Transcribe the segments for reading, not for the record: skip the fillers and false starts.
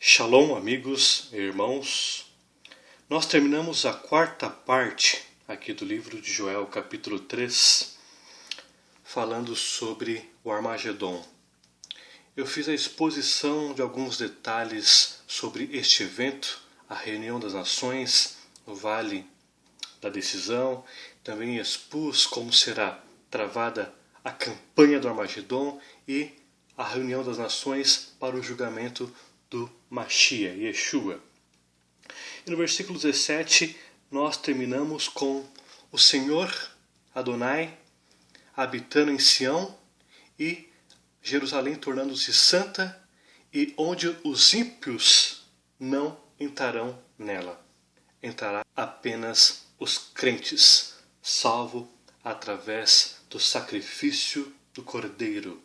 Shalom, amigos e irmãos. Nós terminamos a quarta parte aqui do livro de Joel, capítulo 3, falando sobre o Armagedon. Eu fiz a exposição de alguns detalhes sobre este evento, a reunião das nações no Vale da Decisão. Também expus como será travada a campanha do Armagedon e a reunião das nações para o julgamento do Mashiach, Yeshua. E no versículo 17 nós terminamos com o Senhor Adonai habitando em Sião e Jerusalém tornando-se santa, e onde os ímpios não entrarão nela. Entrará apenas os crentes, salvo através do sacrifício do Cordeiro.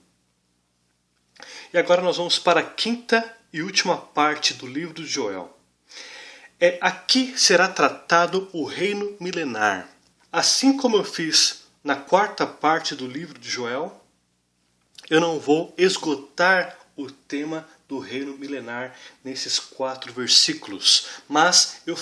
E agora nós vamos para a quinta e última parte do livro de Joel. Aqui será tratado o reino milenar. Assim como eu fiz na quarta parte do livro de Joel, eu não vou esgotar o tema do reino milenar nesses 4 versículos, mas eu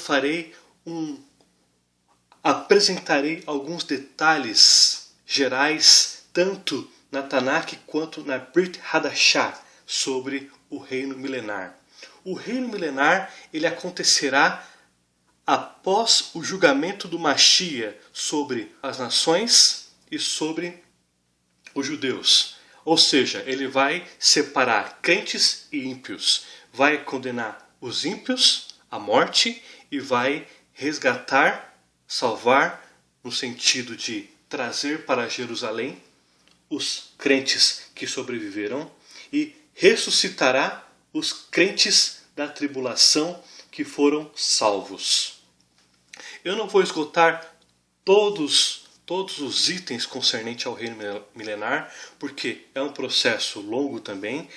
apresentarei alguns detalhes gerais, tanto na Tanakh quanto na Brit Hadashah, sobre o reino milenar. O reino milenar ele acontecerá após o julgamento do Mashiach sobre as nações e sobre os judeus. Ou seja, ele vai separar crentes e ímpios, vai condenar os ímpios à morte e vai resgatar, salvar, no sentido de trazer para Jerusalém os crentes que sobreviveram e ressuscitará os crentes da tribulação que foram salvos. Eu não vou esgotar todos os itens concernentes ao reino milenar, porque é um processo longo também,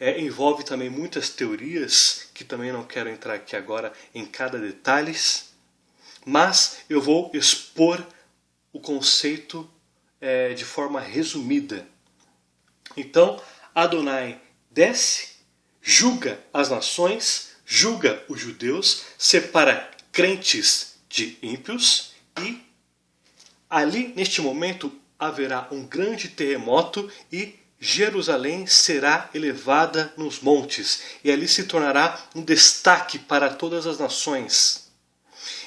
envolve também muitas teorias, que também não quero entrar aqui agora em cada detalhe, mas eu vou expor o conceito de forma resumida. Então, Adonai desce, julga as nações, julga os judeus, separa crentes de ímpios e ali, neste momento, haverá um grande terremoto e Jerusalém será elevada nos montes e ali se tornará um destaque para todas as nações.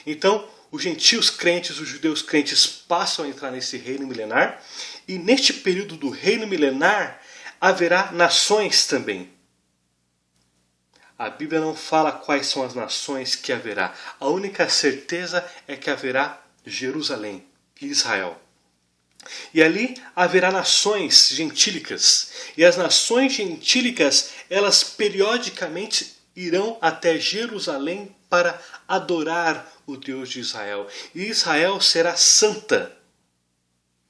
Então, os gentios crentes, os judeus crentes passam a entrar nesse reino milenar e neste período do reino milenar haverá nações também. A Bíblia não fala quais são as nações que haverá. A única certeza é que haverá Jerusalém e Israel. E ali haverá nações gentílicas. E as nações gentílicas, elas periodicamente irão até Jerusalém para adorar o Deus de Israel. E Israel será santa.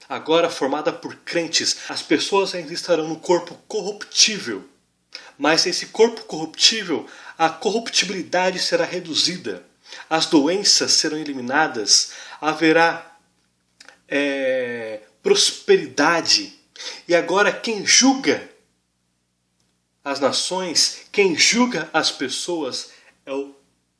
Agora formada por crentes, as pessoas ainda estarão no corpo corruptível. Mas esse corpo corruptível, a corruptibilidade será reduzida. As doenças serão eliminadas. Haverá prosperidade. E agora quem julga as nações, quem julga as pessoas é o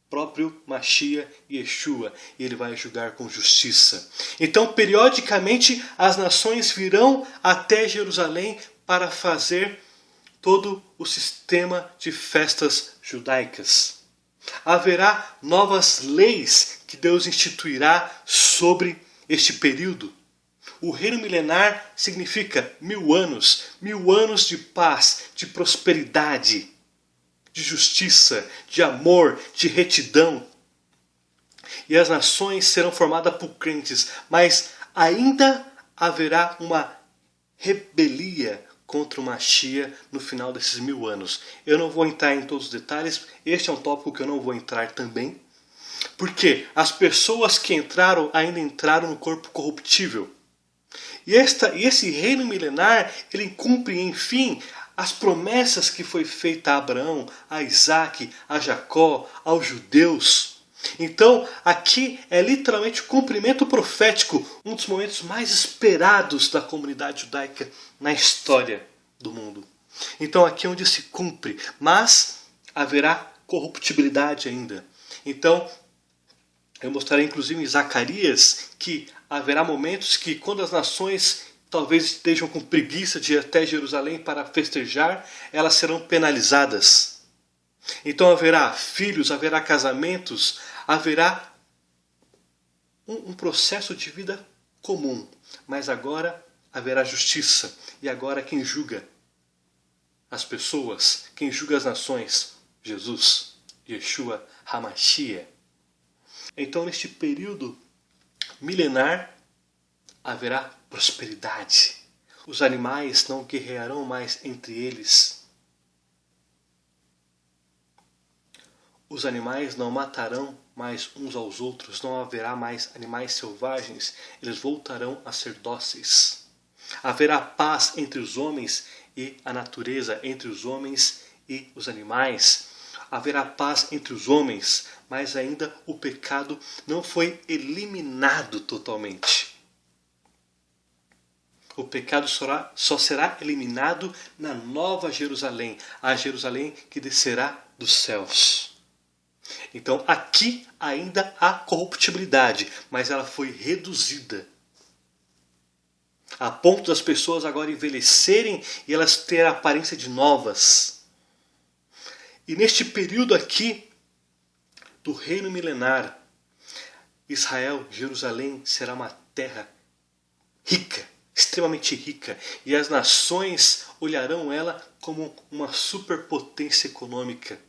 próprio Mashiach Yeshua, e ele vai julgar com justiça. Então, periodicamente, as nações virão até Jerusalém para fazer todo o sistema de festas judaicas. Haverá novas leis que Deus instituirá sobre este período. O reino milenar significa 1000 anos, 1000 anos de paz, de prosperidade, de justiça, de amor, de retidão. E as nações serão formadas por crentes, mas ainda haverá uma rebelia contra o Mashiach no final desses 1000 anos. Eu não vou entrar em todos os detalhes, este é um tópico que eu não vou entrar também, porque as pessoas que entraram ainda entraram no corpo corruptível. E esse reino milenar, ele cumpre, enfim, as promessas que foi feita a Abraão, a Isaac, a Jacó, aos judeus. Então, aqui é literalmente o cumprimento profético, um dos momentos mais esperados da comunidade judaica na história do mundo. Então, aqui é onde se cumpre, mas haverá corruptibilidade ainda. Então, eu mostrarei inclusive em Zacarias que haverá momentos que quando as nações talvez estejam com preguiça de ir até Jerusalém para festejar, elas serão penalizadas. Então haverá filhos, haverá casamentos, haverá um processo de vida comum. Mas agora haverá justiça. E agora quem julga as pessoas, quem julga as nações? Jesus, Yeshua HaMashiach. Então neste período milenar haverá prosperidade. Os animais não guerrearão mais entre eles. Os animais não matarão mais uns aos outros. Não haverá mais animais selvagens. Eles voltarão a ser dóceis. Haverá paz entre os homens e a natureza, entre os homens e os animais. Haverá paz entre os homens, mas ainda o pecado não foi eliminado totalmente. O pecado só será eliminado na nova Jerusalém, a Jerusalém que descerá dos céus. Então aqui ainda há corruptibilidade, mas ela foi reduzida. A ponto das pessoas agora envelhecerem e elas terem a aparência de novas. E neste período aqui do reino milenar, Israel, Jerusalém, será uma terra rica, extremamente rica. E as nações olharão ela como uma superpotência econômica.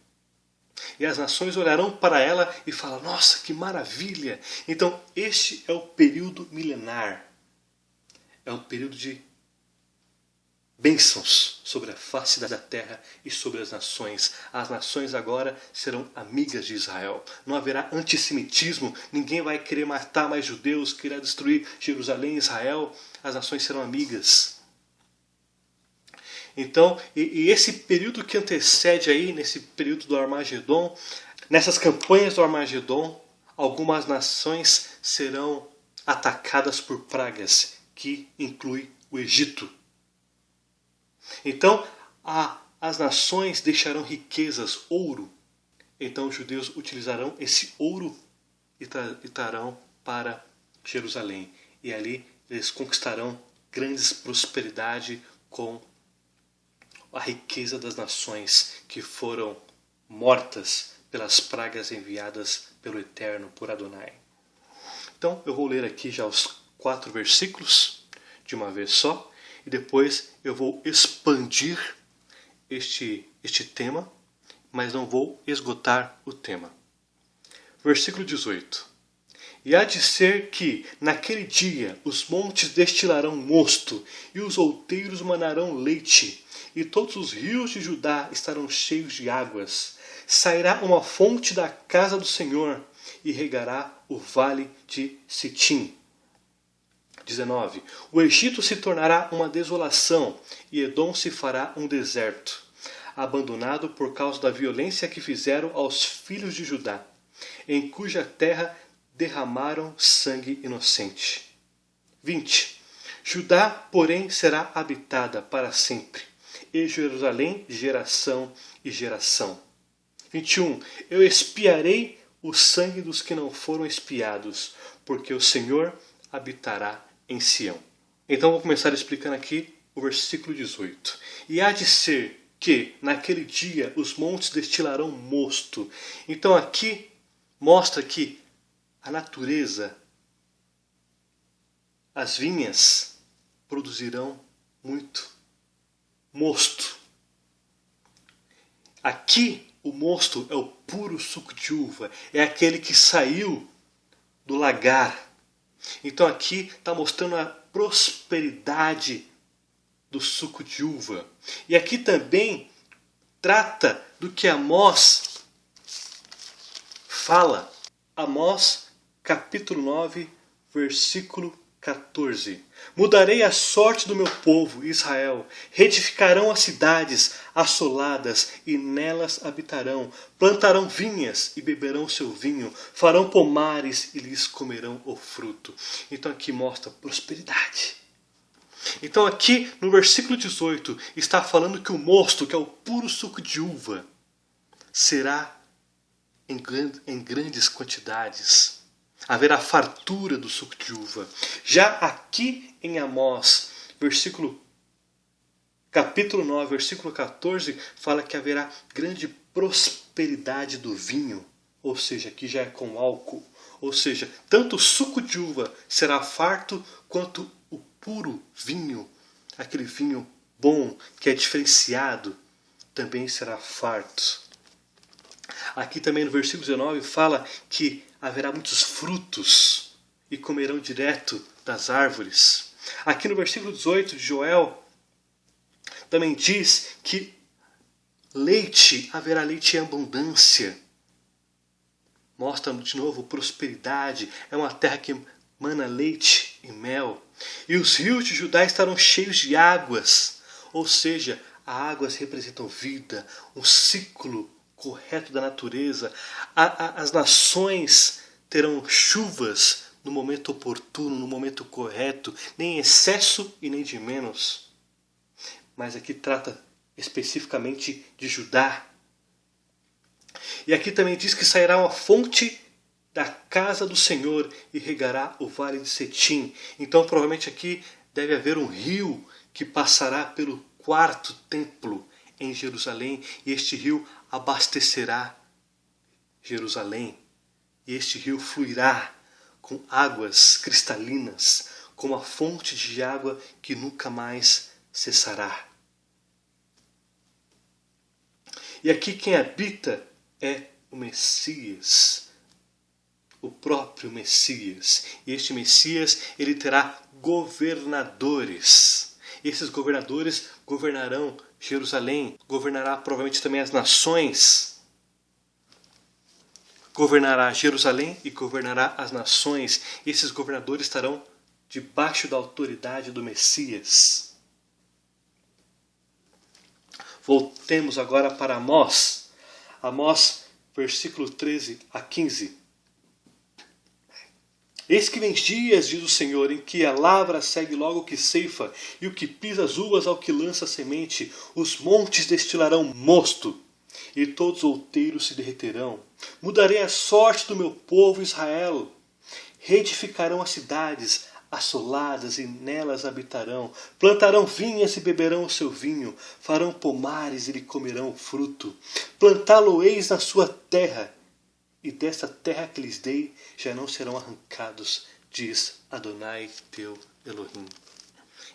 E as nações olharão para ela e falarão, nossa, que maravilha! Então este é o período milenar. É um período de bênçãos sobre a face da terra e sobre as nações. As nações agora serão amigas de Israel. Não haverá antissemitismo, ninguém vai querer matar mais judeus, querer destruir Jerusalém e Israel. As nações serão amigas. Então, e esse período que antecede aí, nesse período do Armagedon, nessas campanhas do Armagedon, algumas nações serão atacadas por pragas, que inclui o Egito. Então, as nações deixarão riquezas, ouro. Então os judeus utilizarão esse ouro e trarão para Jerusalém. E ali eles conquistarão grandes prosperidade com a riqueza das nações que foram mortas pelas pragas enviadas pelo Eterno, por Adonai. Então eu vou ler aqui já os 4 versículos de uma vez só. E depois eu vou expandir este tema, mas não vou esgotar o tema. Versículo 18. E há de ser que, naquele dia, os montes destilarão mosto, e os outeiros manarão leite, e todos os rios de Judá estarão cheios de águas. Sairá uma fonte da casa do Senhor, e regará o vale de Sitim. 19. O Egito se tornará uma desolação, e Edom se fará um deserto, abandonado por causa da violência que fizeram aos filhos de Judá, em cuja terra derramaram sangue inocente. 20. Judá, porém, será habitada para sempre, e Jerusalém geração e geração. 21. Eu expiarei o sangue dos que não foram expiados, porque o Senhor habitará em Sião. Então vou começar explicando aqui o versículo 18. E há de ser que naquele dia os montes destilarão mosto. Então aqui mostra que a natureza, as vinhas produzirão muito mosto. Aqui o mosto é o puro suco de uva, é aquele que saiu do lagar. Então aqui está mostrando a prosperidade do suco de uva. E aqui também trata do que Amós fala. Amós capítulo 9, versículo 14. Mudarei a sorte do meu povo, Israel. Retificarão as cidades assoladas e nelas habitarão. Plantarão vinhas e beberão seu vinho. Farão pomares e lhes comerão o fruto. Então aqui mostra prosperidade. Então aqui no versículo 18 está falando que o mosto, que é o puro suco de uva, será em grandes quantidades. Haverá fartura do suco de uva. Já aqui em Amós, capítulo 9, versículo 14, fala que haverá grande prosperidade do vinho. Ou seja, aqui já é com álcool. Ou seja, tanto o suco de uva será farto, quanto o puro vinho, aquele vinho bom, que é diferenciado, também será farto. Aqui também no versículo 19 fala que haverá muitos frutos e comerão direto das árvores. Aqui no versículo 18 de Joel também diz que haverá leite em abundância. Mostra de novo prosperidade. É uma terra que mana leite e mel. E os rios de Judá estarão cheios de águas. Ou seja, as águas representam vida, um ciclo correto da natureza. As nações terão chuvas no momento oportuno, no momento correto, nem em excesso e nem de menos. Mas aqui trata especificamente de Judá. E aqui também diz que sairá uma fonte da casa do Senhor e regará o vale de Setim. Então provavelmente aqui deve haver um rio que passará pelo quarto templo em Jerusalém. E este rio abastecerá Jerusalém. E este rio fluirá com águas cristalinas, como a fonte de água que nunca mais cessará. E aqui quem habita é o Messias, o próprio Messias. E este Messias, ele terá governadores. Esses governadores governarão Jerusalém, governará provavelmente também as nações. Governará Jerusalém e governará as nações. Esses governadores estarão debaixo da autoridade do Messias. Voltemos agora para Amós. Amós, versículo 13 a 15. Eis que vem dias, diz o Senhor, em que a lavra segue logo o que ceifa, e o que pisa as uvas ao que lança a semente. Os montes destilarão mosto, e todos os outeiros se derreterão. Mudarei a sorte do meu povo Israel. Reedificarão as cidades assoladas e nelas habitarão. Plantarão vinhas e beberão o seu vinho. Farão pomares e lhe comerão o fruto. Plantá-lo-eis na sua terra. E desta terra que lhes dei já não serão arrancados, diz Adonai teu Elohim.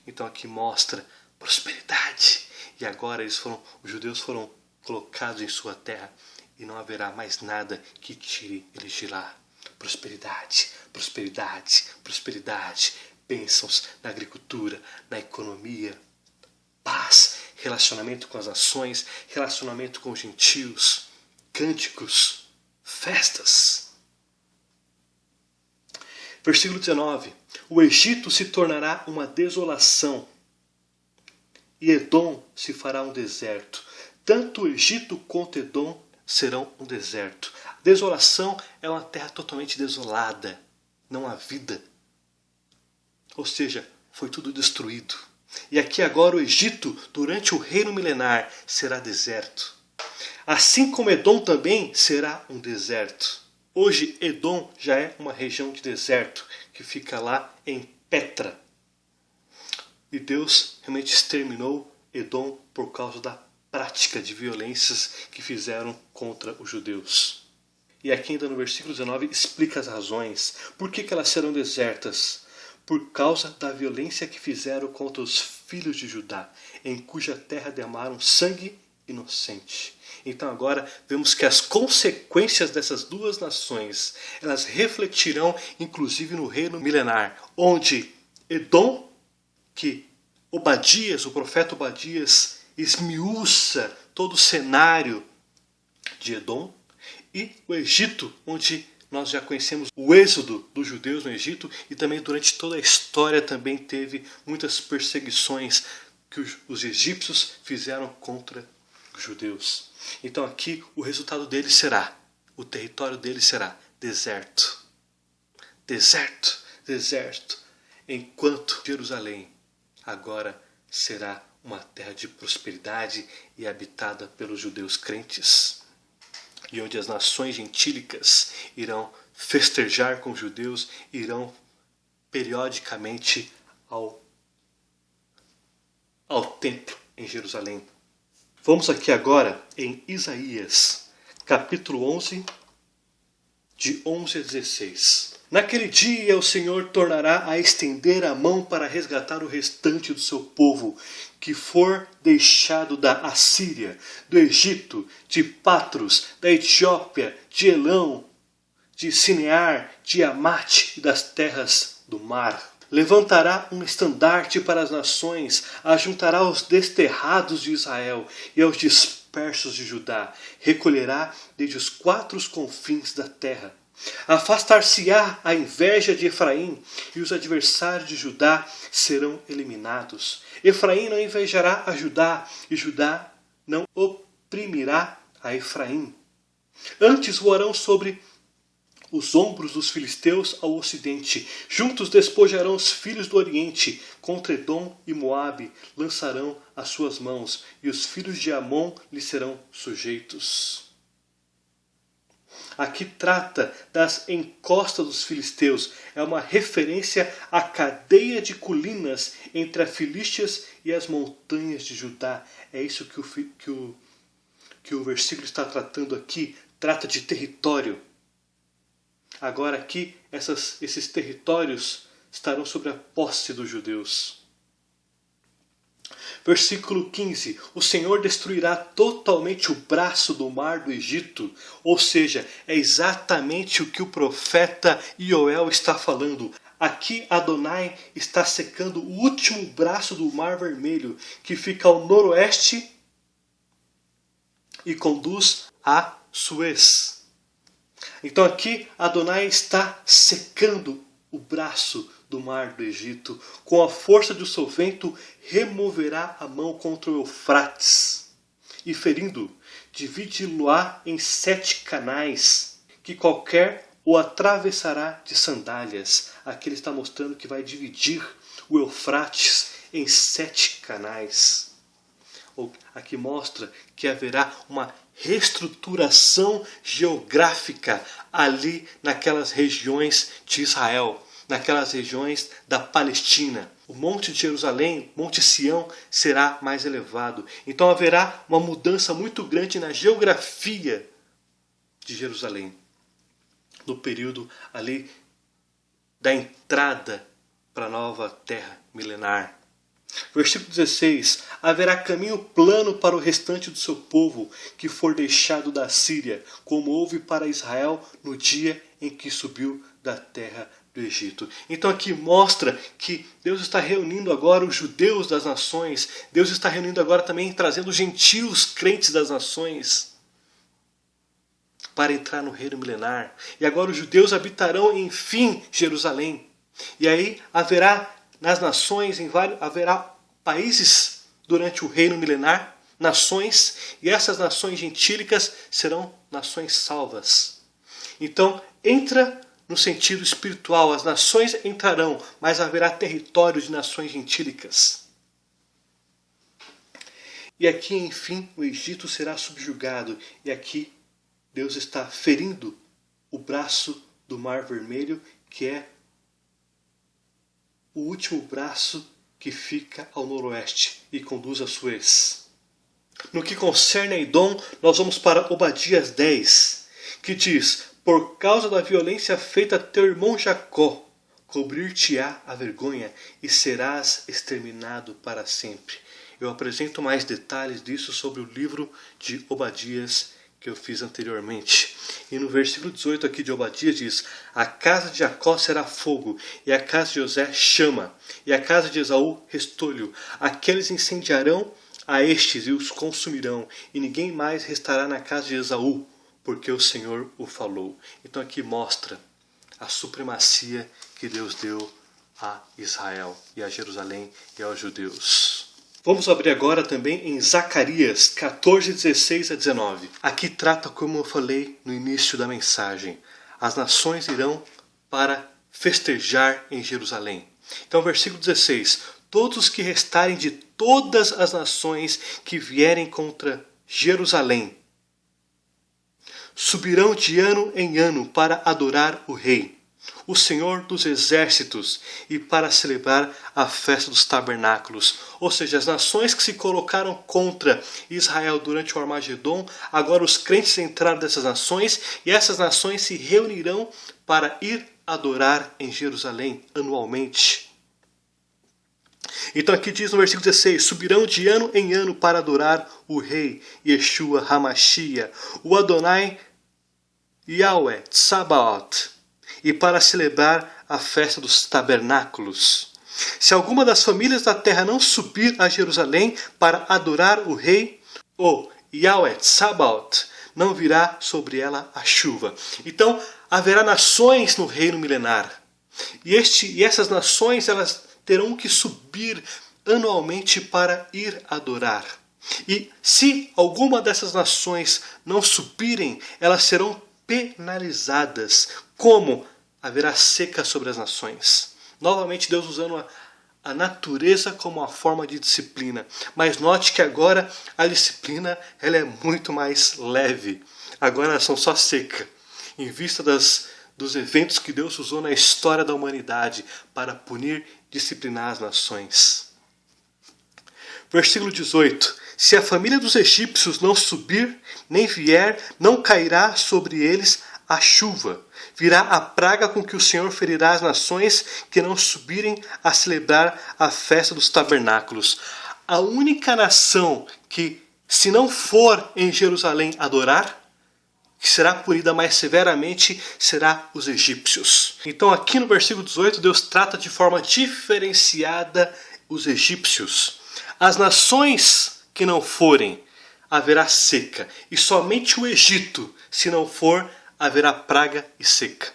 Então aqui mostra prosperidade. E agora os judeus foram colocados em sua terra e não haverá mais nada que tire eles de lá. Prosperidade, prosperidade, prosperidade. Bênçãos na agricultura, na economia. Paz, relacionamento com as nações, relacionamento com os gentios. Cânticos, festas. Versículo 19. O Egito se tornará uma desolação e Edom se fará um deserto. Tanto o Egito quanto Edom serão um deserto. A desolação é uma terra totalmente desolada. Não há vida. Ou seja, foi tudo destruído. E aqui agora o Egito, durante o reino milenar, será deserto. Assim como Edom também será um deserto. Hoje Edom já é uma região de deserto, que fica lá em Petra. E Deus realmente exterminou Edom por causa da prática de violências que fizeram contra os judeus. E aqui ainda no versículo 19 explica as razões. Por que elas serão desertas? Por causa da violência que fizeram contra os filhos de Judá, em cuja terra derramaram sangue inocente. Então agora vemos que as consequências dessas duas nações, elas refletirão inclusive no reino milenar, onde Edom, que o profeta Obadias, esmiuça todo o cenário de Edom, e o Egito, onde nós já conhecemos o êxodo dos judeus no Egito, e também durante toda a história também teve muitas perseguições que os egípcios fizeram contra os judeus. Então aqui o resultado deles será, o território deles será deserto. Deserto, deserto. Enquanto Jerusalém agora será uma terra de prosperidade e habitada pelos judeus crentes. e onde as nações gentílicas irão festejar com os judeus, irão periodicamente ao templo em Jerusalém. Vamos aqui agora em Isaías, capítulo 11, de 11 a 16. Naquele dia o Senhor tornará a estender a mão para resgatar o restante do seu povo, que for deixado da Assíria, do Egito, de Patros, da Etiópia, de Elão, de Sinear, de Amate e das terras do mar. Levantará um estandarte para as nações, ajuntará os desterrados de Israel e aos dispersos de Judá, recolherá desde os quatro confins da terra. Afastar-se-á a inveja de Efraim, e os adversários de Judá serão eliminados. Efraim não invejará a Judá, e Judá não oprimirá a Efraim. Antes voarão sobre os ombros dos filisteus ao ocidente. Juntos despojarão os filhos do oriente. Contra Edom e Moabe lançarão as suas mãos, e os filhos de Amon lhe serão sujeitos. Aqui trata das encostas dos filisteus. É uma referência à cadeia de colinas entre as Filístias e as montanhas de Judá. É isso que o versículo está tratando aqui. Trata de território. Agora aqui, esses territórios estarão sob a posse dos judeus. Versículo 15. O Senhor destruirá totalmente o braço do mar do Egito. Ou seja, é exatamente o que o profeta Ioel está falando. Aqui Adonai está secando o último braço do Mar Vermelho, que fica ao noroeste e conduz a Suez. Então aqui Adonai está secando o braço do mar do Egito. Com a força do seu vento removerá a mão contra o Eufrates, e ferindo, dividi-lo-á em 7 canais, que qualquer o atravessará de sandálias. Aqui ele está mostrando que vai dividir o Eufrates em 7 canais. Aqui mostra que haverá uma reestruturação geográfica ali naquelas regiões de Israel, naquelas regiões da Palestina. O Monte de Jerusalém, Monte Sião, será mais elevado. Então haverá uma mudança muito grande na geografia de Jerusalém, no período ali da entrada para a nova terra milenar. Versículo 16. Haverá caminho plano para o restante do seu povo, que for deixado da Síria, como houve para Israel no dia em que subiu da terra do Egito. Então aqui mostra que Deus está reunindo agora os judeus das nações. Deus está reunindo agora também, trazendo os gentios crentes das nações para entrar no reino milenar. E agora os judeus habitarão, enfim, Jerusalém. E aí haverá nas nações, haverá países durante o reino milenar, nações, e essas nações gentílicas serão nações salvas. Então, entra no sentido espiritual, as nações entrarão, mas haverá território de nações gentílicas. E aqui, enfim, o Egito será subjugado, e aqui Deus está ferindo o braço do Mar Vermelho, que é o último braço que fica ao noroeste e conduz a Suez. No que concerne a Edom, nós vamos para Obadias 10, que diz: por causa da violência feita a teu irmão Jacó, cobrir-te-á a vergonha e serás exterminado para sempre. Eu apresento mais detalhes disso sobre o livro de Obadias que eu fiz anteriormente. E no versículo 18 aqui de Obadias diz: a casa de Jacó será fogo, e a casa de José chama, e a casa de Esaú restolho. Aqueles incendiarão a estes e os consumirão, e ninguém mais restará na casa de Esaú, porque o Senhor o falou. Então aqui mostra a supremacia que Deus deu a Israel, e a Jerusalém e aos judeus. Vamos abrir agora também em Zacarias 14, 16 a 19. Aqui trata, como eu falei no início da mensagem, as nações irão para festejar em Jerusalém. Então, versículo 16. Todos os que restarem de todas as nações que vierem contra Jerusalém, subirão de ano em ano para adorar o Rei, o Senhor dos Exércitos, e para celebrar a festa dos tabernáculos. Ou seja, as nações que se colocaram contra Israel durante o Armagedon, agora os crentes entraram dessas nações, e essas nações se reunirão para ir adorar em Jerusalém anualmente. Então aqui diz no versículo 16, subirão de ano em ano para adorar o Rei, Yeshua HaMashiach, o Adonai Yahweh Tsabaoth, e para celebrar a festa dos tabernáculos. Se alguma das famílias da terra não subir a Jerusalém para adorar o Rei, o Yahweh Tsabaoth, não virá sobre ela a chuva. Então haverá nações no reino milenar. E essas nações, elas terão que subir anualmente para ir adorar. E se alguma dessas nações não subirem, elas serão penalizadas. Como? Haverá seca sobre as nações. Novamente Deus usando a natureza como uma forma de disciplina. Mas note que agora a disciplina ela é muito mais leve. Agora são só seca. Em vista dos eventos que Deus usou na história da humanidade para punir, disciplinar as nações. Versículo 18. Se a família dos egípcios não subir, nem vier, não cairá sobre eles a chuva. Virá a praga com que o Senhor ferirá as nações que não subirem a celebrar a festa dos tabernáculos. A única nação que, se não for em Jerusalém adorar, que será punida mais severamente, será os egípcios. Então aqui no versículo 18, Deus trata de forma diferenciada os egípcios. As nações que não forem, haverá seca. E somente o Egito, se não for, haverá praga e seca.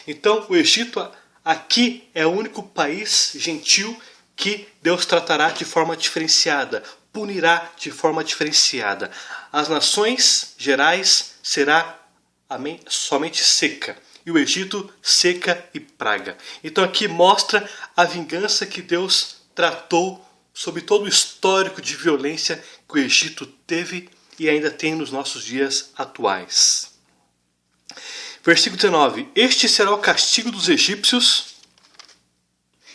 Então o Egito aqui é o único país gentil que Deus tratará de forma diferenciada, punirá de forma diferenciada. As nações gerais será somente seca, e o Egito seca e praga. Então aqui mostra a vingança que Deus tratou sobre todo o histórico de violência que o Egito teve e ainda tem nos nossos dias atuais. Versículo 19. Este será o castigo dos egípcios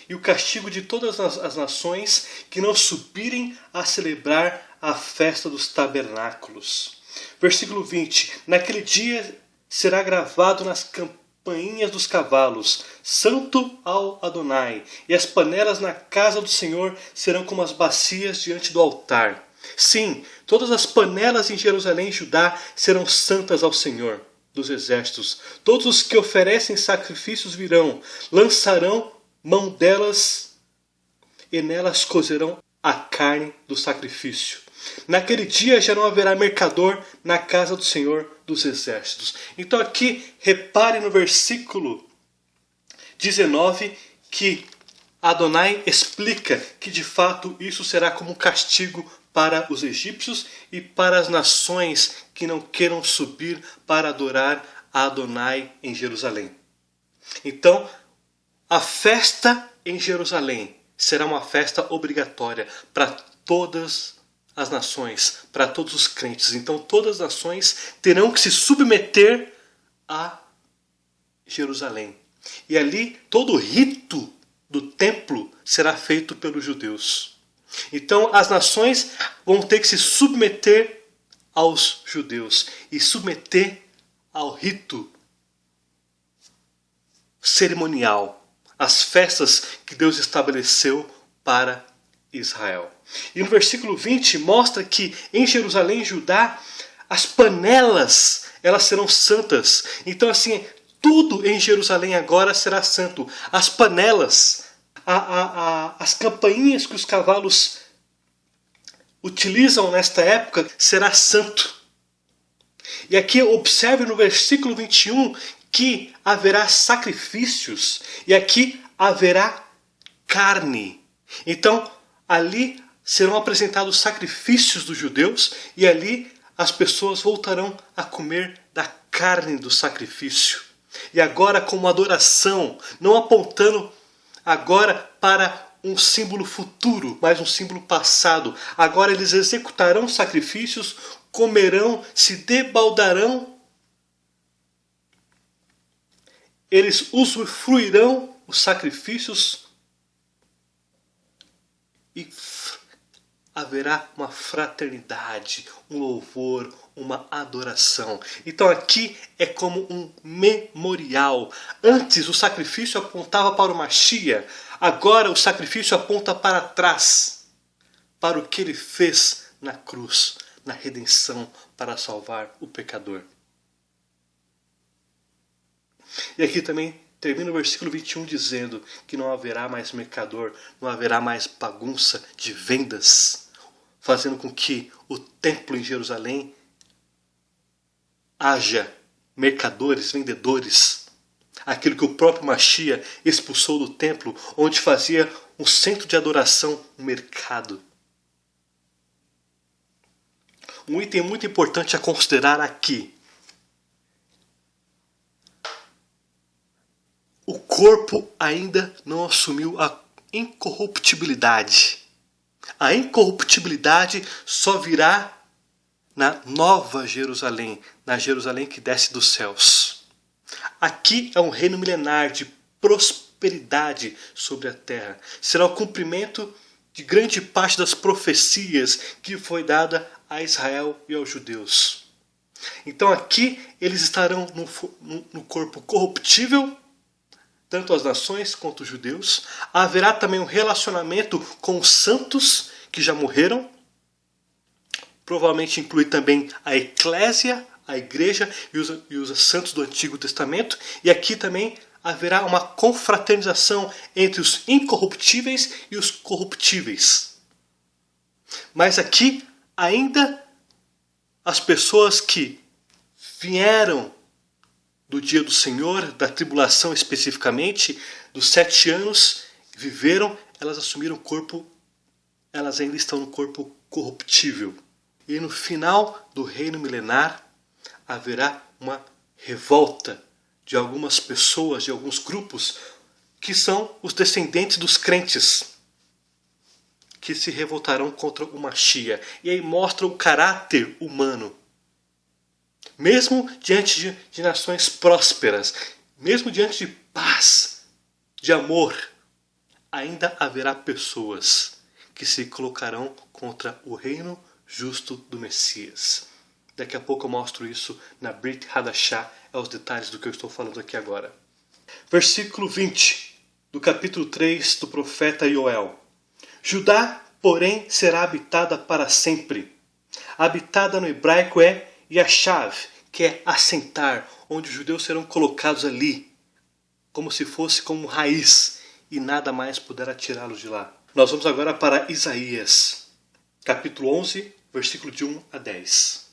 e o castigo de todas as nações que não subirem a celebrar a festa dos tabernáculos. Versículo 20. Naquele dia será gravado nas campainhas dos cavalos, Santo ao Adonai, e as panelas na casa do Senhor serão como as bacias diante do altar. Sim, todas as panelas em Jerusalém e Judá serão santas ao Senhor dos exércitos. Todos os que oferecem sacrifícios virão, lançarão mão delas e nelas cozerão a carne do sacrifício. Naquele dia já não haverá mercador na casa do Senhor dos exércitos. Então aqui, repare no versículo 19 que Adonai explica que de fato isso será como um castigo para os egípcios e para as nações que não queiram subir para adorar a Adonai em Jerusalém. Então, a festa em Jerusalém será uma festa obrigatória para todas as nações, para todos os crentes. Então todas as nações terão que se submeter a Jerusalém. E ali todo o rito do templo será feito pelos judeus. Então as nações vão ter que se submeter aos judeus e submeter ao rito cerimonial, as festas que Deus estabeleceu para Israel. E no versículo 20 mostra que em Jerusalém e Judá as panelas elas serão santas. Então assim, tudo em Jerusalém agora será santo. As panelas, as campainhas que os cavalos utilizam nesta época será santo. E aqui observe no versículo 21 que haverá sacrifícios e aqui haverá carne. Então ali serão apresentados sacrifícios dos judeus e ali as pessoas voltarão a comer da carne do sacrifício. E agora como adoração, não apontando agora para um símbolo futuro, mas um símbolo passado. Agora eles executarão sacrifícios, comerão, se debaldarão eles usufruirão os sacrifícios e haverá uma fraternidade, um louvor, uma adoração. Então aqui é como um memorial. Antes o sacrifício apontava para o Mashiach, agora o sacrifício aponta para trás, para o que ele fez na cruz, na redenção, para salvar o pecador. E aqui também termina o versículo 21 dizendo que não haverá mais mercador, não haverá mais bagunça de vendas, fazendo com que o templo em Jerusalém haja mercadores, vendedores. Aquilo que o próprio Mashiach expulsou do templo, onde fazia um centro de adoração, um mercado. Um item muito importante a considerar aqui. O corpo ainda não assumiu a incorruptibilidade. A incorruptibilidade só virá na Nova Jerusalém, na Jerusalém que desce dos céus. Aqui é um reino milenar de prosperidade sobre a terra. Será o cumprimento de grande parte das profecias que foi dada a Israel e aos judeus. Então aqui eles estarão no corpo corruptível, tanto as nações quanto os judeus. Haverá também um relacionamento com os santos que já morreram. Provavelmente inclui também a eclésia, a igreja e os santos do Antigo Testamento. E aqui também haverá uma confraternização entre os incorruptíveis e os corruptíveis. Mas aqui ainda as pessoas que vieram do dia do Senhor, da tribulação especificamente, dos 7 anos, viveram, elas assumiram o corpo, elas ainda estão no corpo corruptível. E no final do reino milenar, haverá uma revolta de algumas pessoas, de alguns grupos, que são os descendentes dos crentes, que se revoltarão contra o Mashiach. E aí mostra o caráter humano. Mesmo diante de nações prósperas, mesmo diante de paz, de amor, ainda haverá pessoas que se colocarão contra o reino justo do Messias. Daqui a pouco eu mostro isso na Brit Hadashah, é os detalhes do que eu estou falando aqui agora. Versículo 20 do capítulo 3 do profeta Yoel. Judá, porém, será habitada para sempre. Habitada no hebraico é Yashav, que é assentar, onde os judeus serão colocados ali, como se fosse como raiz, e nada mais poderá tirá-los de lá. Nós vamos agora para Isaías, capítulo 11, versículo de 1 a 10.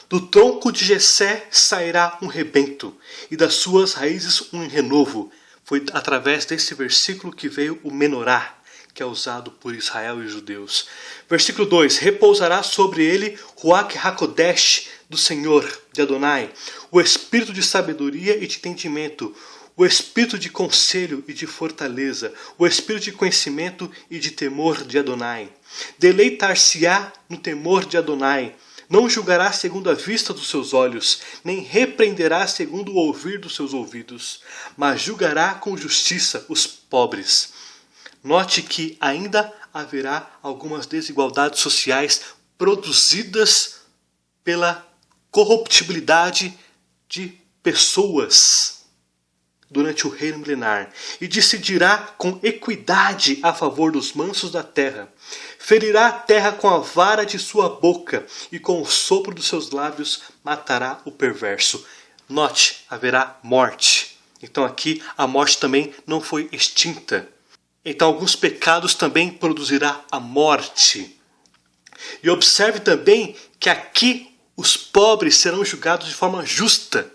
Do tronco de Jessé sairá um rebento, e das suas raízes um renovo. Foi através desse versículo que veio o menorá, que é usado por Israel e os judeus. Versículo 2. Repousará sobre ele Ruach HaKodesh do Senhor, de Adonai, o espírito de sabedoria e de entendimento, o espírito de conselho e de fortaleza, o espírito de conhecimento e de temor de Adonai. Deleitar-se-á no temor de Adonai. Não julgará segundo a vista dos seus olhos, nem repreenderá segundo o ouvir dos seus ouvidos, mas julgará com justiça os pobres. Note que ainda haverá algumas desigualdades sociais produzidas pela corruptibilidade de pessoas durante o reino milenar, e decidirá com equidade a favor dos mansos da terra. Ferirá a terra com a vara de sua boca, e com o sopro dos seus lábios matará o perverso. Note, haverá morte. Então aqui a morte também não foi extinta. Então alguns pecados também produzirá a morte. E observe também que aqui os pobres serão julgados de forma justa.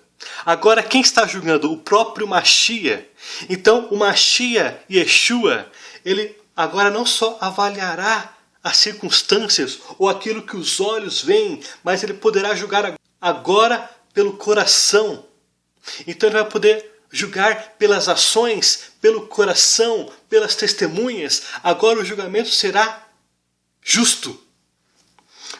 Agora quem está julgando? O próprio Mashiach. Então o Mashiach, Yeshua, ele agora não só avaliará as circunstâncias ou aquilo que os olhos veem, mas ele poderá julgar agora pelo coração. Então ele vai poder julgar pelas ações, pelo coração, pelas testemunhas. Agora o julgamento será justo.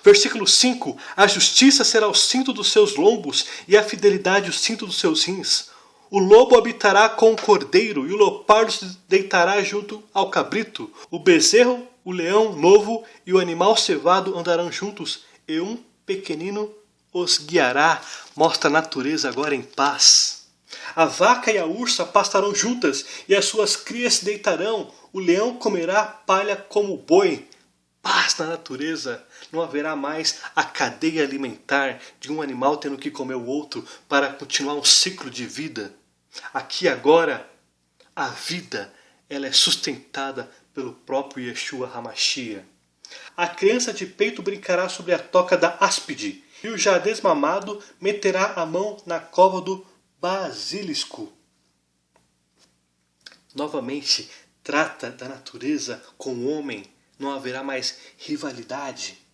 Versículo 5. A justiça será o cinto dos seus lombos e a fidelidade o cinto dos seus rins. O lobo habitará com o cordeiro, e o leopardo se deitará junto ao cabrito. O bezerro, o leão novo e o animal cevado andarão juntos, e um pequenino os guiará. Mostra a natureza agora em paz. A vaca e a ursa pastarão juntas, e as suas crias se deitarão. O leão comerá palha como o boi. Paz na natureza. Não haverá mais a cadeia alimentar de um animal tendo que comer o outro para continuar um ciclo de vida. Aqui agora, a vida ela é sustentada pelo próprio Yeshua HaMashiach. A criança de peito brincará sobre a toca da áspide, e o já desmamado meterá a mão na cova do basilisco. Novamente, trata da natureza com o homem. Não haverá mais rivalidade.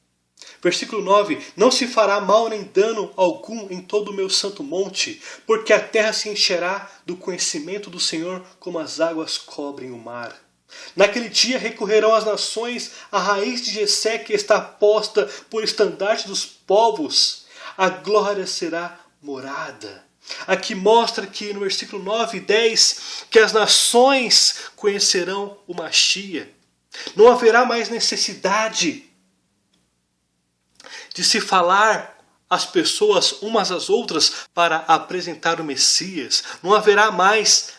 Versículo 9. Não se fará mal nem dano algum em todo o meu santo monte, porque a terra se encherá do conhecimento do Senhor como as águas cobrem o mar. Naquele dia recorrerão as nações à raiz de Jessé que está posta por estandarte dos povos. A glória será morada. Aqui mostra que no versículo 9 e 10 que as nações conhecerão o Mashiach. Não haverá mais necessidade de se falar as pessoas umas às outras para apresentar o Messias. Não haverá mais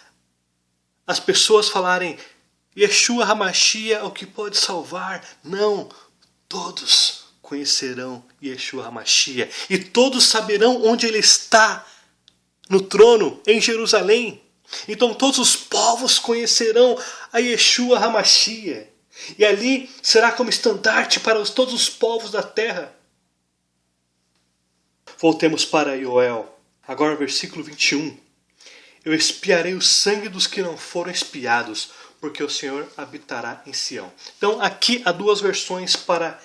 as pessoas falarem Yeshua HaMashiach é o que pode salvar. Não, todos conhecerão Yeshua HaMashiach e todos saberão onde ele está, no trono, em Jerusalém. Então todos os povos conhecerão a Yeshua HaMashiach. E ali será como estandarte para todos os povos da terra. Voltemos para Yoel. Agora versículo 21. Eu espiarei o sangue dos que não foram espiados, porque o Senhor habitará em Sião. Então aqui há duas versões para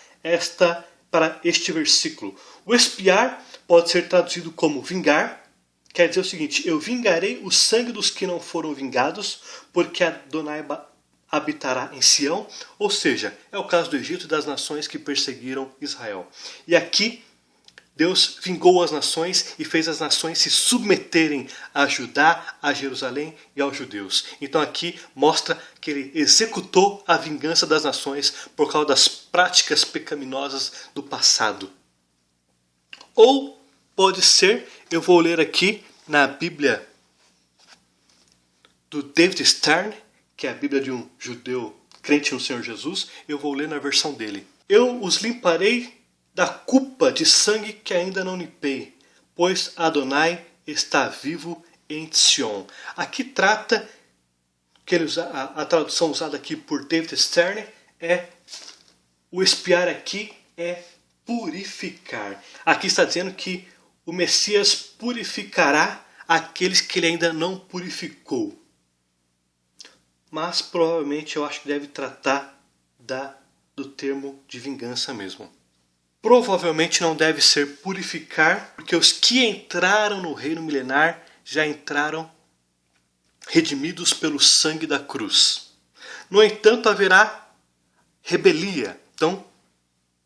este versículo. O espiar pode ser traduzido como vingar. Quer dizer o seguinte, eu vingarei o sangue dos que não foram vingados, porque Adonai habitará em Sião. Ou seja, é o caso do Egito e das nações que perseguiram Israel. E aqui Deus vingou as nações e fez as nações se submeterem a Judá, a Jerusalém e aos judeus. Então aqui mostra que ele executou a vingança das nações por causa das práticas pecaminosas do passado. Ou pode ser, eu vou ler aqui na Bíblia do David Stern, que é a Bíblia de um judeu crente no Senhor Jesus, eu vou ler na versão dele. Eu os limparei da culpa de sangue que ainda não limpei, pois Adonai está vivo em Sion. Aqui trata, a tradução usada aqui por David Stern é, o espiar aqui é purificar. Aqui está dizendo que o Messias purificará aqueles que ele ainda não purificou. Mas provavelmente eu acho que deve tratar do termo de vingança mesmo. Provavelmente não deve ser purificar, porque os que entraram no reino milenar já entraram redimidos pelo sangue da cruz. No entanto, haverá rebelia. Então,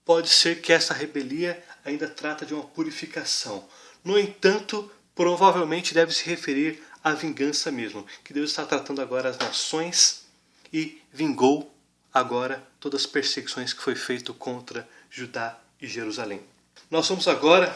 pode ser que essa rebelia ainda trata de uma purificação. No entanto, provavelmente deve se referir à vingança mesmo, que Deus está tratando agora as nações e vingou agora todas as perseguições que foi feito contra Judá e Jerusalém. Nós vamos agora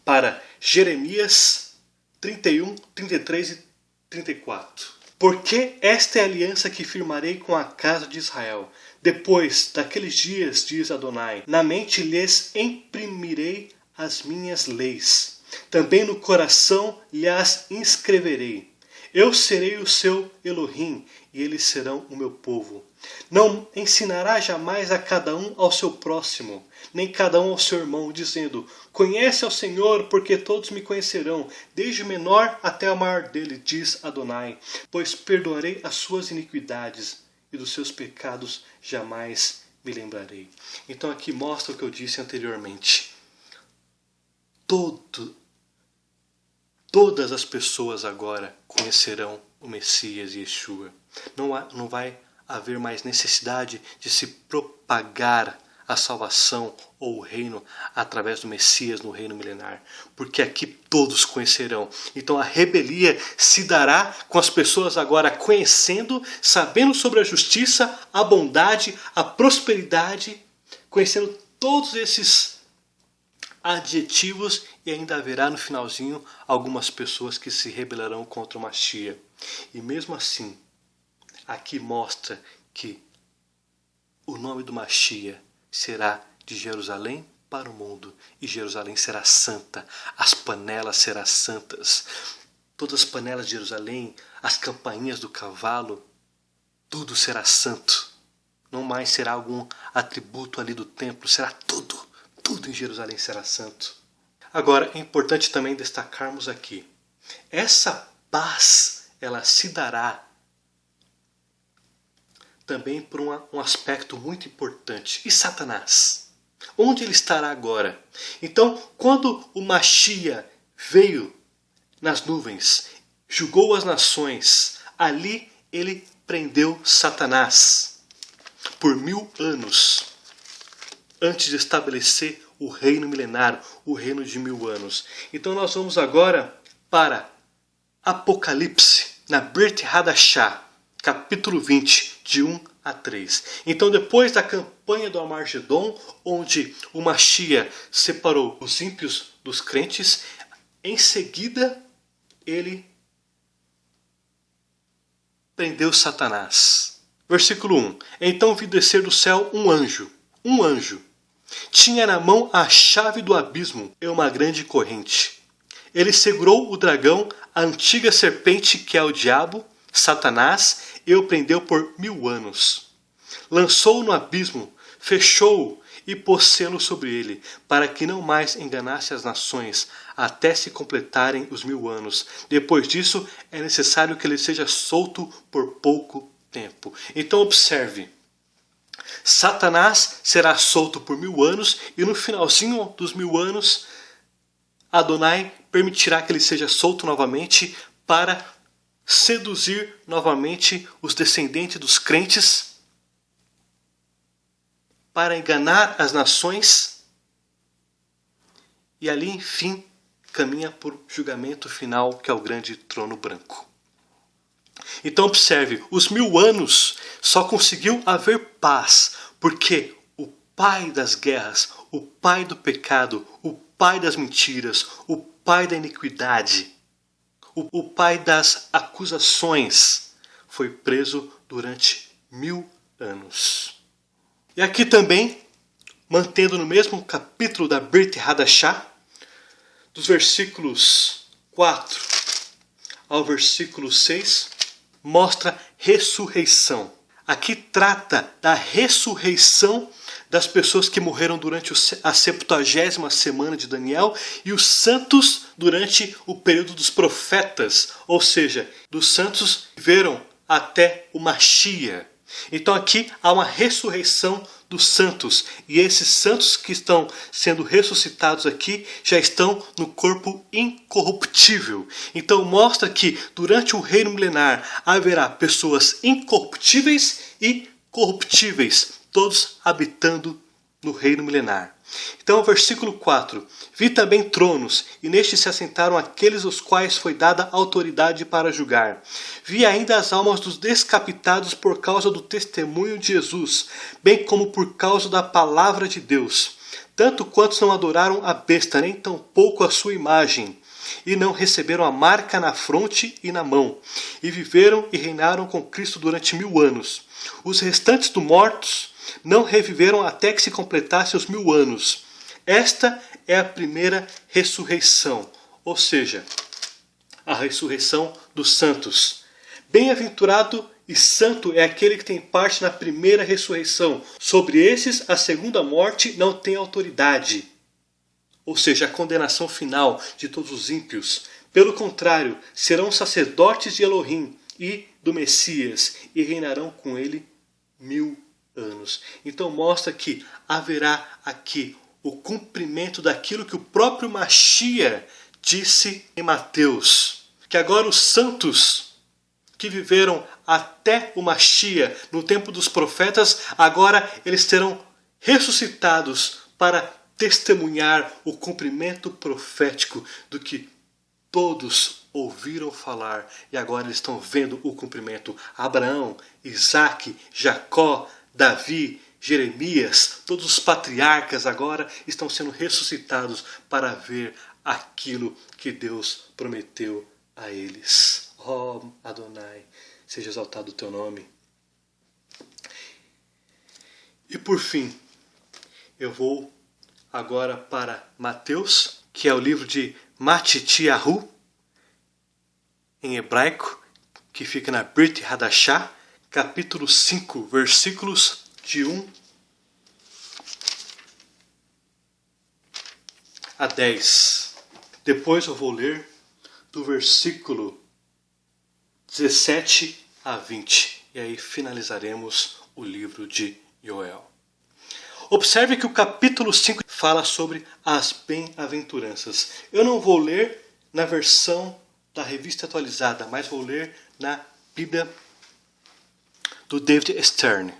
para Jeremias 31, 33 e 34. Porque esta é a aliança que firmarei com a casa de Israel. Depois daqueles dias, diz Adonai, na mente lhes imprimirei as minhas leis. Também no coração lhes inscreverei. Eu serei o seu Elohim, e eles serão o meu povo. Não ensinará jamais a cada um ao seu próximo, nem cada um ao seu irmão, dizendo, conhece ao Senhor, porque todos me conhecerão, desde o menor até o maior dele, diz Adonai, pois perdoarei as suas iniquidades, e dos seus pecados jamais me lembrarei. Então aqui mostra o que eu disse anteriormente. Todas as pessoas agora conhecerão o Messias Yeshua. Não vai haver mais necessidade de se propagar a salvação ou o reino através do Messias no reino milenar, porque aqui todos conhecerão. Então a rebelia se dará com as pessoas agora conhecendo, sabendo sobre a justiça, a bondade, a prosperidade, conhecendo todos esses adjetivos, e ainda haverá no finalzinho algumas pessoas que se rebelarão contra o Mashiach. E mesmo assim, aqui mostra que o nome do Mashiach será de Jerusalém para o mundo, e Jerusalém será santa, as panelas serão santas, todas as panelas de Jerusalém, as campainhas do cavalo, tudo será santo. Não mais será algum atributo ali do templo, será tudo em Jerusalém será santo. Agora é importante também destacarmos aqui, essa paz ela se dará também por um aspecto muito importante. E Satanás? Onde ele estará agora? Então, quando o Mashiach veio nas nuvens, julgou as nações, ali ele prendeu Satanás por 1000 anos, antes de estabelecer o reino milenário, o reino de 1000 anos. Então nós vamos agora para Apocalipse, na Brit Hadashah, capítulo 20, de 1 a 3. Então depois da campanha do Armagedon, onde o Mashiach separou os ímpios dos crentes, em seguida ele prendeu Satanás. Versículo 1. Então vi descer do céu um anjo. Tinha na mão a chave do abismo e uma grande corrente. Ele segurou o dragão, a antiga serpente que é o diabo, Satanás, e o prendeu por 1000 anos. Lançou-o no abismo, fechou-o e pôs selo sobre ele, para que não mais enganasse as nações, até se completarem os 1000 anos. Depois disso, é necessário que ele seja solto por pouco tempo. Então observe, Satanás será solto por 1000 anos, e no finalzinho dos 1000 anos, Adonai permitirá que ele seja solto novamente para seduzir novamente os descendentes dos crentes, para enganar as nações, e ali, enfim, caminha por julgamento final, que é o grande trono branco. Então observe, os 1000 anos só conseguiu haver paz, porque o pai das guerras, o pai do pecado, o pai das mentiras, o pai da iniquidade, o pai das acusações, foi preso durante 1000 anos. E aqui também, mantendo no mesmo capítulo da Brit Hadashah, dos versículos 4 ao versículo 6, mostra ressurreição. Aqui trata da ressurreição das pessoas que morreram durante a 70ª semana de Daniel e os santos durante o período dos profetas, ou seja, dos santos que viveram até o Mashiach. Então aqui há uma ressurreição dos santos, e esses santos que estão sendo ressuscitados aqui já estão no corpo incorruptível. Então mostra que durante o reino milenar haverá pessoas incorruptíveis e corruptíveis, todos habitando no reino milenar. Então, versículo 4. Vi também tronos, e nestes se assentaram aqueles aos quais foi dada autoridade para julgar. Vi ainda as almas dos descapitados por causa do testemunho de Jesus, bem como por causa da palavra de Deus. Tanto quantos não adoraram a besta, nem tampouco a sua imagem, e não receberam a marca na fronte e na mão, e viveram e reinaram com Cristo durante 1000 anos. Os restantes dos mortos não reviveram até que se completassem os 1000 anos. Esta é a primeira ressurreição, ou seja, a ressurreição dos santos. Bem-aventurado e santo é aquele que tem parte na primeira ressurreição. Sobre esses, a segunda morte não tem autoridade, ou seja, a condenação final de todos os ímpios. Pelo contrário, serão sacerdotes de Elohim e do Messias, e reinarão com ele 1000 anos. Então mostra que haverá aqui o cumprimento daquilo que o próprio Mashiach disse em Mateus, que agora os santos que viveram até o Mashiach, no tempo dos profetas, agora eles terão ressuscitados para testemunhar o cumprimento profético do que todos ouviram falar e agora eles estão vendo o cumprimento. Abraão, Isaac, Jacó, Davi, Jeremias, todos os patriarcas agora estão sendo ressuscitados para ver aquilo que Deus prometeu a eles. Oh, Adonai, seja exaltado o teu nome. E por fim, eu vou agora para Mateus, que é o livro de Matityahu, em hebraico, que fica na Brit Hadashah, capítulo 5, versículos de 1 a 10. Depois eu vou ler do versículo 17 a 20. E aí finalizaremos o livro de Joel. Observe que o capítulo 5 fala sobre as bem-aventuranças. Eu não vou ler na versão da revista atualizada, mas vou ler na Bíblia do David Stern.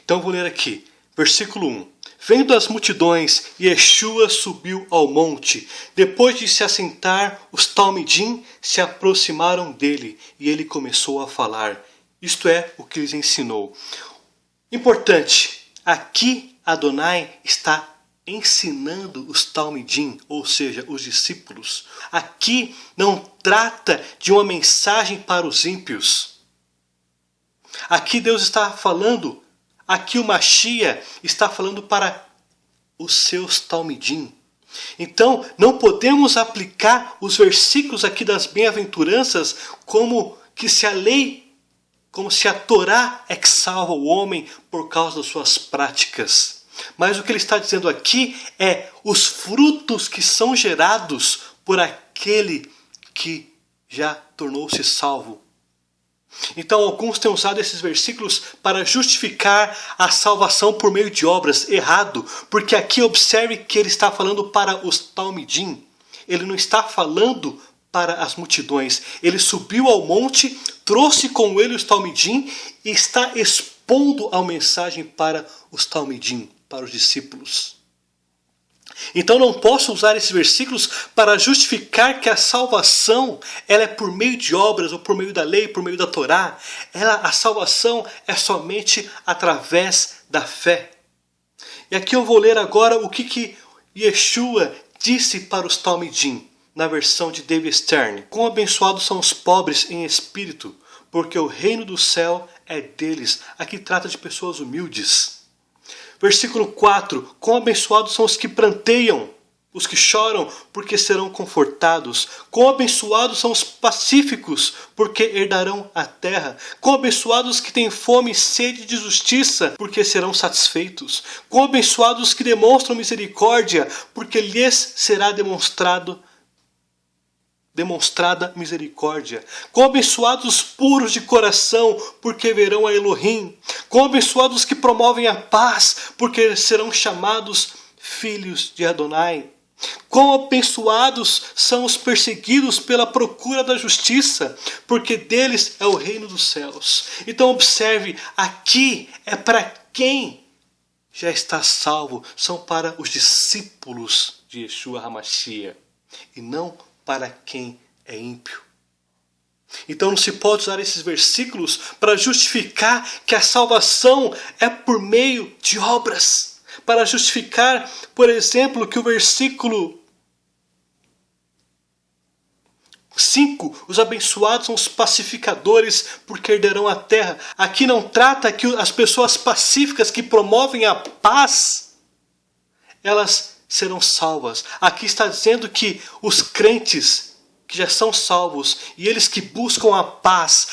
Então eu vou ler aqui, versículo 1. Vendo as multidões, Yeshua subiu ao monte. Depois de se assentar, os talmidim se aproximaram dele e ele começou a falar. Isto é o que lhes ensinou. Importante, aqui Adonai está ensinando os talmidim, ou seja, os discípulos. Aqui não trata de uma mensagem para os ímpios. Aqui Deus está falando, aqui o Mashiach está falando para os seus talmidim. Então, não podemos aplicar os versículos aqui das bem-aventuranças como se a Torá é que salva o homem por causa das suas práticas. Mas o que ele está dizendo aqui é os frutos que são gerados por aquele que já tornou-se salvo. Então alguns têm usado esses versículos para justificar a salvação por meio de obras. Errado, porque aqui observe que ele está falando para os talmidim. Ele não está falando para as multidões. Ele subiu ao monte, trouxe com ele os talmidim e está expondo a mensagem para os talmidim, para os discípulos. Então não posso usar esses versículos para justificar que a salvação ela é por meio de obras ou por meio da lei, por meio da Torá. A salvação é somente através da fé. E aqui eu vou ler agora o que Yeshua disse para os talmidim, na versão de David Stern. Quão abençoados são os pobres em espírito, porque o reino do céu é deles. Aqui trata de pessoas humildes. Versículo 4. Quão abençoados são os que pranteiam, os que choram, porque serão confortados. Quão abençoados são os pacíficos, porque herdarão a terra. Quão abençoados os que têm fome e sede de justiça, porque serão satisfeitos. Quão abençoados os que demonstram misericórdia, porque lhes será demonstrada misericórdia. Quão abençoados os puros de coração, porque verão a Elohim. Quão abençoados os que promovem a paz, porque serão chamados filhos de Adonai. Quão abençoados são os perseguidos pela procura da justiça, porque deles é o reino dos céus. Então observe, aqui é para quem já está salvo, são para os discípulos de Yeshua HaMashiach, e não para quem é ímpio. Então não se pode usar esses versículos para justificar que a salvação é por meio de obras. Para justificar, por exemplo, que o versículo 5, os abençoados são os pacificadores, porque herdarão a terra. Aqui não trata que as pessoas pacíficas que promovem a paz, elas serão salvas. Aqui está dizendo que os crentes que já são salvos e eles que buscam a paz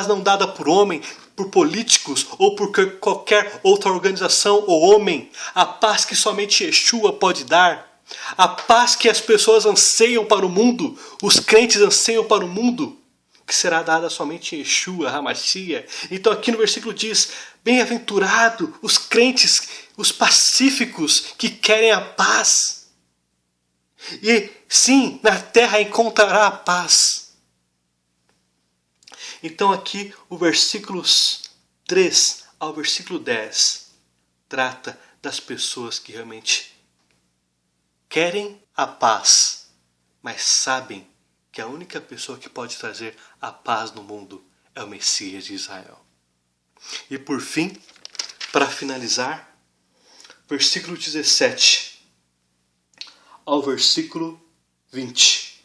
não dada por homem, por políticos ou por qualquer outra organização ou homem, a paz que somente Yeshua pode dar, a paz que as pessoas anseiam para o mundo, os crentes anseiam para o mundo, que será dada somente em Yeshua HaMashiach. Então aqui no versículo diz, bem-aventurado os crentes, os pacíficos que querem a paz. E sim, na terra encontrará a paz. Então aqui o versículos 3 ao versículo 10 trata das pessoas que realmente querem a paz, mas sabem que a única pessoa que pode trazer a paz no mundo é o Messias de Israel. E por fim, para finalizar, versículo 17 ao versículo 20.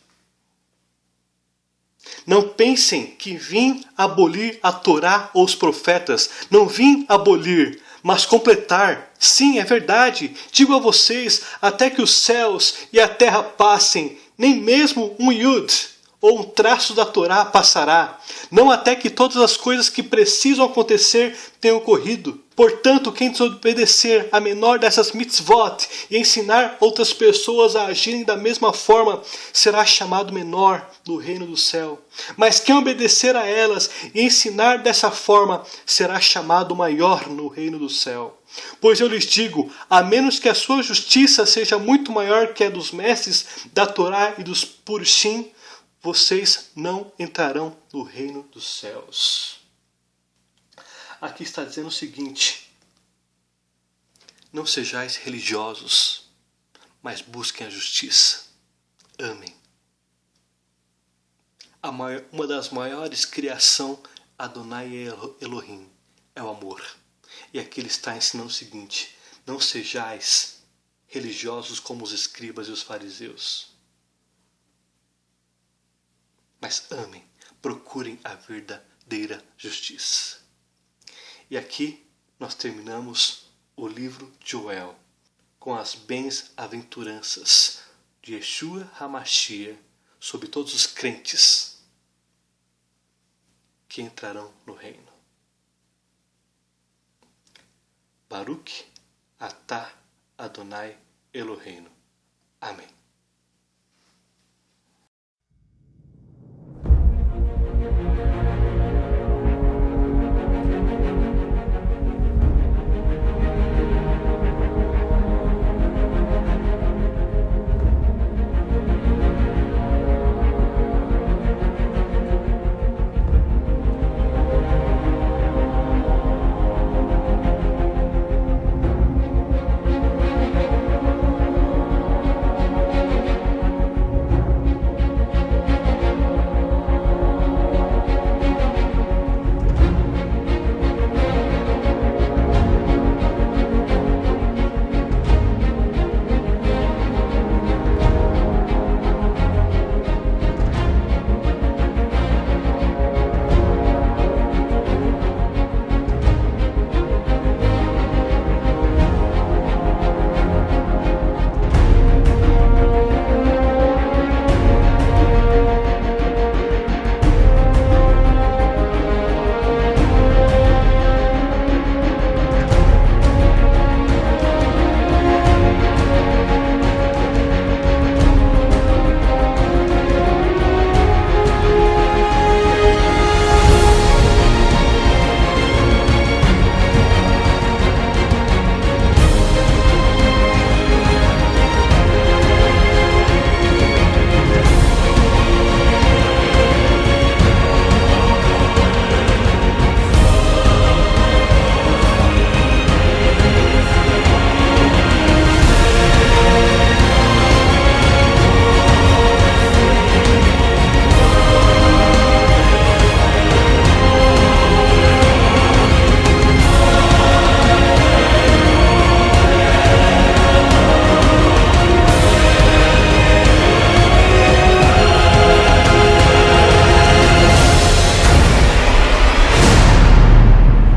Não pensem que vim abolir a Torá ou os profetas. Não vim abolir, mas completar. Sim, é verdade. Digo a vocês, até que os céus e a terra passem, nem mesmo um yud ou um traço da Torá passará. Não até que todas as coisas que precisam acontecer tenham ocorrido. Portanto, quem desobedecer a menor dessas mitzvot e ensinar outras pessoas a agirem da mesma forma, será chamado menor no reino do céu. Mas quem obedecer a elas e ensinar dessa forma, será chamado maior no reino do céu. Pois eu lhes digo, a menos que a sua justiça seja muito maior que a dos mestres da Torá e dos Purushim, vocês não entrarão no reino dos céus. Aqui está dizendo o seguinte: não sejais religiosos, mas busquem a justiça. Amem. Uma das maiores criações Adonai Elohim é o amor. E aqui ele está ensinando o seguinte: não sejais religiosos como os escribas e os fariseus, mas amem, procurem a verdadeira justiça. E aqui nós terminamos o livro de Joel com as bem-aventuranças de Yeshua HaMashiach sobre todos os crentes que entrarão no reino. Baruch atah Adonai Eloheinu. Amém.